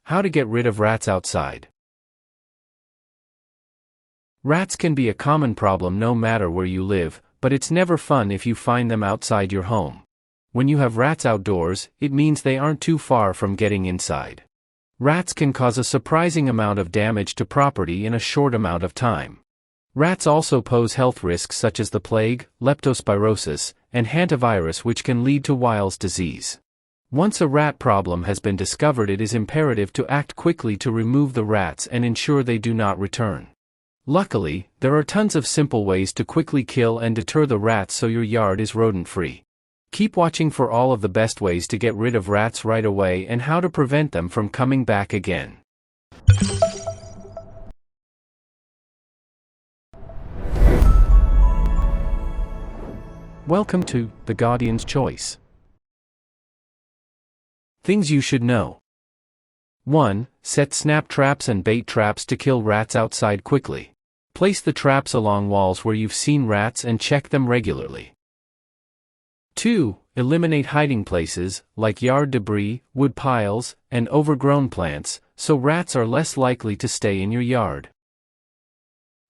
How to get rid of rats outside. Rats can be a common problem no matter where you live, but it's never fun if you find them outside your home. When you have rats outdoors, it means they aren't too far from getting inside. Rats can cause a surprising amount of damage to property in a short amount of time. Rats also pose health risks such as the plague, leptospirosis, and hantavirus, which can lead to Weil's disease. Once a rat problem has been discovered, it is imperative to act quickly to remove the rats and ensure they do not return. Luckily, there are tons of simple ways to quickly kill and deter the rats so your yard is rodent-free. Keep watching for all of the best ways to get rid of rats right away and how to prevent them from coming back again. Welcome to The Guardian's Choice. Things you should know. 1. Set snap traps and bait traps to kill rats outside quickly. Place the traps along walls where you've seen rats and check them regularly. 2. Eliminate hiding places, like yard debris, wood piles, and overgrown plants, so rats are less likely to stay in your yard.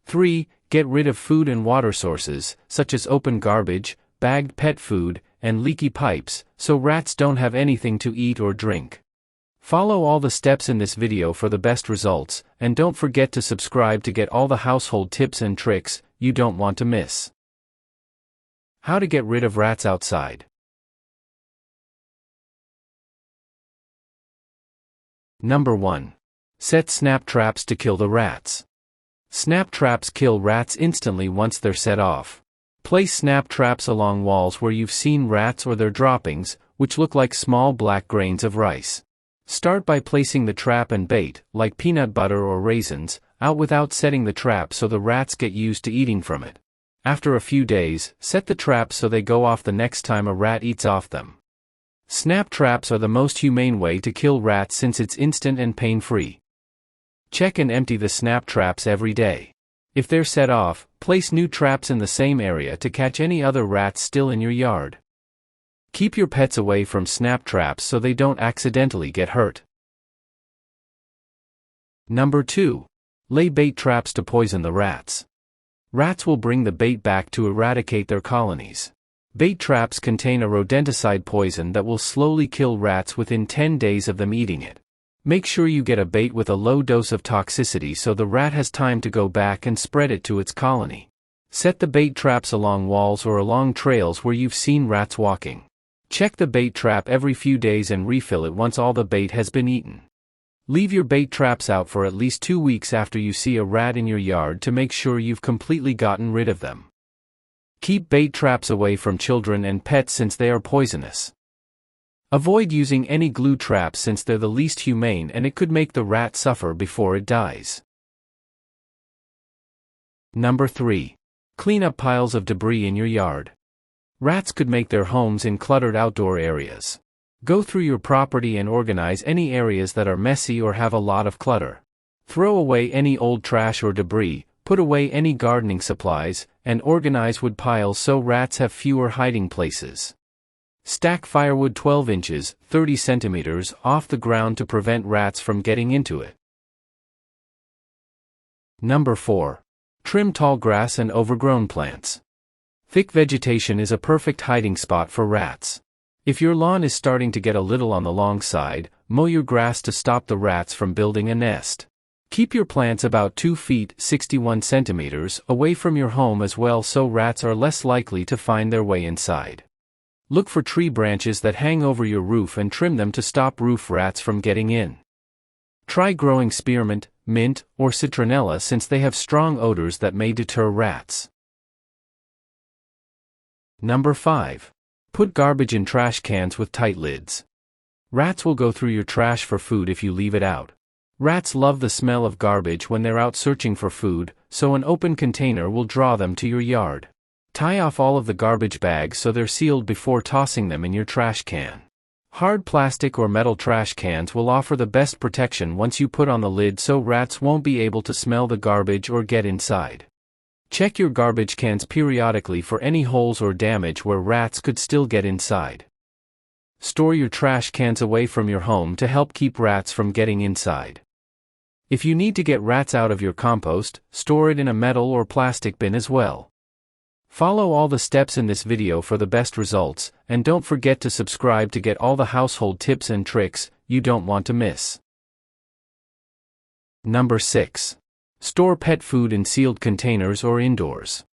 3. Get rid of food and water sources, such as open garbage, bagged pet food, and leaky pipes, so rats don't have anything to eat or drink. Follow all the steps in this video for the best results, and don't forget to subscribe to get all the household tips and tricks you don't want to miss. How to get rid of rats outside. Number 1. Set snap traps to kill the rats. Snap traps kill rats instantly once they're set off. Place snap traps along walls where you've seen rats or their droppings, which look like small black grains of rice. Start by placing the trap and bait, like peanut butter or raisins, out without setting the trap so the rats get used to eating from it. After a few days, set the traps so they go off the next time a rat eats off them. Snap traps are the most humane way to kill rats since it's instant and pain-free. Check and empty the snap traps every day. If they're set off, place new traps in the same area to catch any other rats still in your yard. Keep your pets away from snap traps so they don't accidentally get hurt. Number 2. Lay bait traps to poison the rats. Rats will bring the bait back to eradicate their colonies. Bait traps contain a rodenticide poison that will slowly kill rats within 10 days of them eating it. Make sure you get a bait with a low dose of toxicity so the rat has time to go back and spread it to its colony. Set the bait traps along walls or along trails where you've seen rats walking. Check the bait trap every few days and refill it once all the bait has been eaten. Leave your bait traps out for at least 2 weeks after you see a rat in your yard to make sure you've completely gotten rid of them. Keep bait traps away from children and pets since they are poisonous. Avoid using any glue traps since they're the least humane and it could make the rat suffer before it dies. Number 3. Clean up piles of debris in your yard. Rats could make their homes in cluttered outdoor areas. Go through your property and organize any areas that are messy or have a lot of clutter. Throw away any old trash or debris, put away any gardening supplies, and organize wood piles so rats have fewer hiding places. Stack firewood 12 inches, 30 centimeters off the ground to prevent rats from getting into it. Number 4. Trim tall grass and overgrown plants. Thick vegetation is a perfect hiding spot for rats. If your lawn is starting to get a little on the long side, mow your grass to stop the rats from building a nest. Keep your plants about 2 feet 61 centimeters away from your home as well so rats are less likely to find their way inside. Look for tree branches that hang over your roof and trim them to stop roof rats from getting in. Try growing spearmint, mint, or citronella since they have strong odors that may deter rats. Number 5. Put garbage in trash cans with tight lids. Rats will go through your trash for food if you leave it out. Rats love the smell of garbage when they're out searching for food, so an open container will draw them to your yard. Tie off all of the garbage bags so they're sealed before tossing them in your trash can. Hard plastic or metal trash cans will offer the best protection once you put on the lid so rats won't be able to smell the garbage or get inside. Check your garbage cans periodically for any holes or damage where rats could still get inside. Store your trash cans away from your home to help keep rats from getting inside. If you need to get rats out of your compost, store it in a metal or plastic bin as well. Follow all the steps in this video for the best results, and don't forget to subscribe to get all the household tips and tricks you don't want to miss. Number 6. Store pet food in sealed containers or indoors.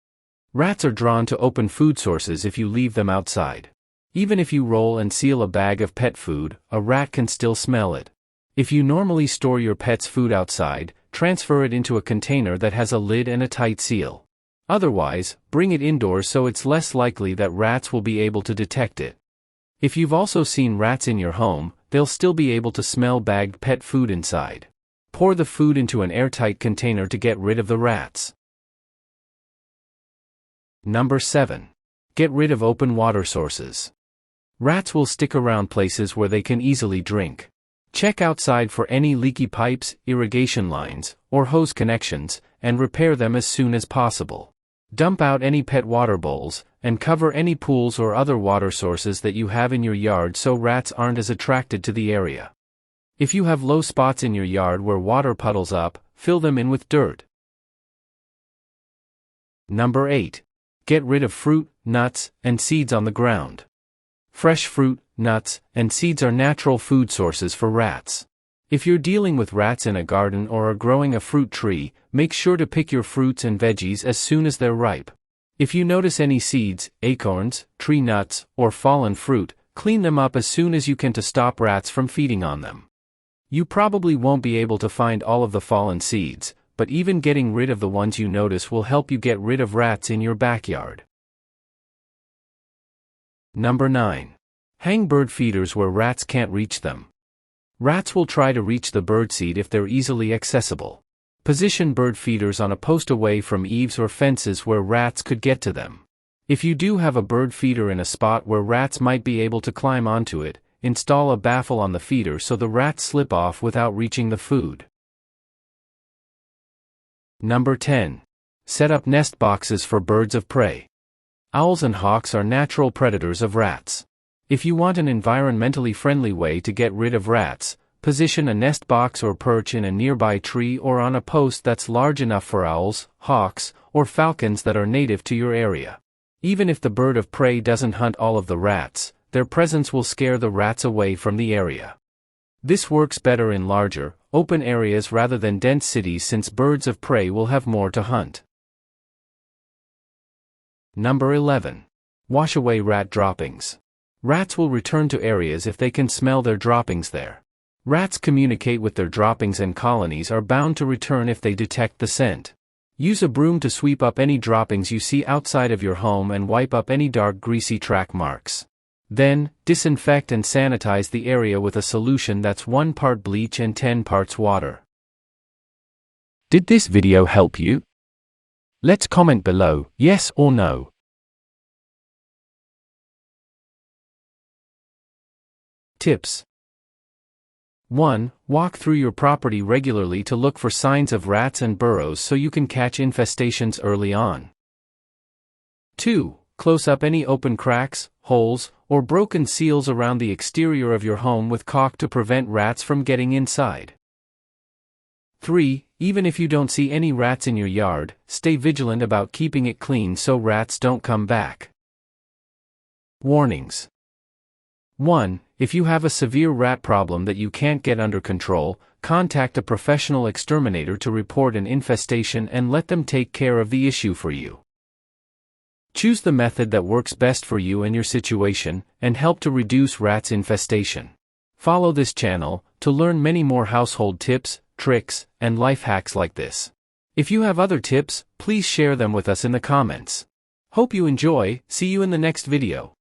Rats are drawn to open food sources if you leave them outside. Even if you roll and seal a bag of pet food, a rat can still smell it. If you normally store your pet's food outside, transfer it into a container that has a lid and a tight seal. Otherwise, bring it indoors so it's less likely that rats will be able to detect it. If you've also seen rats in your home, they'll still be able to smell bagged pet food inside. Pour the food into an airtight container to get rid of the rats. Number 7. Get rid of open water sources. Rats will stick around places where they can easily drink. Check outside for any leaky pipes, irrigation lines, or hose connections, and repair them as soon as possible. Dump out any pet water bowls, and cover any pools or other water sources that you have in your yard so rats aren't as attracted to the area. If you have low spots in your yard where water puddles up, fill them in with dirt. Number 8. Get rid of fruit, nuts, and seeds on the ground. Fresh fruit, nuts, and seeds are natural food sources for rats. If you're dealing with rats in a garden or are growing a fruit tree, make sure to pick your fruits and veggies as soon as they're ripe. If you notice any seeds, acorns, tree nuts, or fallen fruit, clean them up as soon as you can to stop rats from feeding on them. You probably won't be able to find all of the fallen seeds, but even getting rid of the ones you notice will help you get rid of rats in your backyard. Number 9. Hang bird feeders where rats can't reach them. Rats will try to reach the birdseed if they're easily accessible. Position bird feeders on a post away from eaves or fences where rats could get to them. If you do have a bird feeder in a spot where rats might be able to climb onto it, install a baffle on the feeder so the rats slip off without reaching the food. Number 10. Set up nest boxes for birds of prey. Owls and hawks are natural predators of rats. If you want an environmentally friendly way to get rid of rats, position a nest box or perch in a nearby tree or on a post that's large enough for owls, hawks, or falcons that are native to your area. Even if the bird of prey doesn't hunt all of the rats, their presence will scare the rats away from the area. This works better in larger, open areas rather than dense cities since birds of prey will have more to hunt. Number 11. Wash away rat droppings. Rats will return to areas if they can smell their droppings there. Rats communicate with their droppings and colonies are bound to return if they detect the scent. Use a broom to sweep up any droppings you see outside of your home and wipe up any dark greasy track marks. Then, disinfect and sanitize the area with a solution that's 1 part bleach and 10 parts water. Did this video help you? Let's comment below, yes or no. Tips. 1. Walk through your property regularly to look for signs of rats and burrows so you can catch infestations early on. 2. Close up any open cracks, holes, or broken seals around the exterior of your home with caulk to prevent rats from getting inside. 3. Even if you don't see any rats in your yard, stay vigilant about keeping it clean so rats don't come back. Warnings. 1. If you have a severe rat problem that you can't get under control, contact a professional exterminator to report an infestation and let them take care of the issue for you. Choose the method that works best for you and your situation, and help to reduce rats' infestation. Follow this channel to learn many more household tips, tricks, and life hacks like this. If you have other tips, please share them with us in the comments. Hope you enjoy. See you in the next video.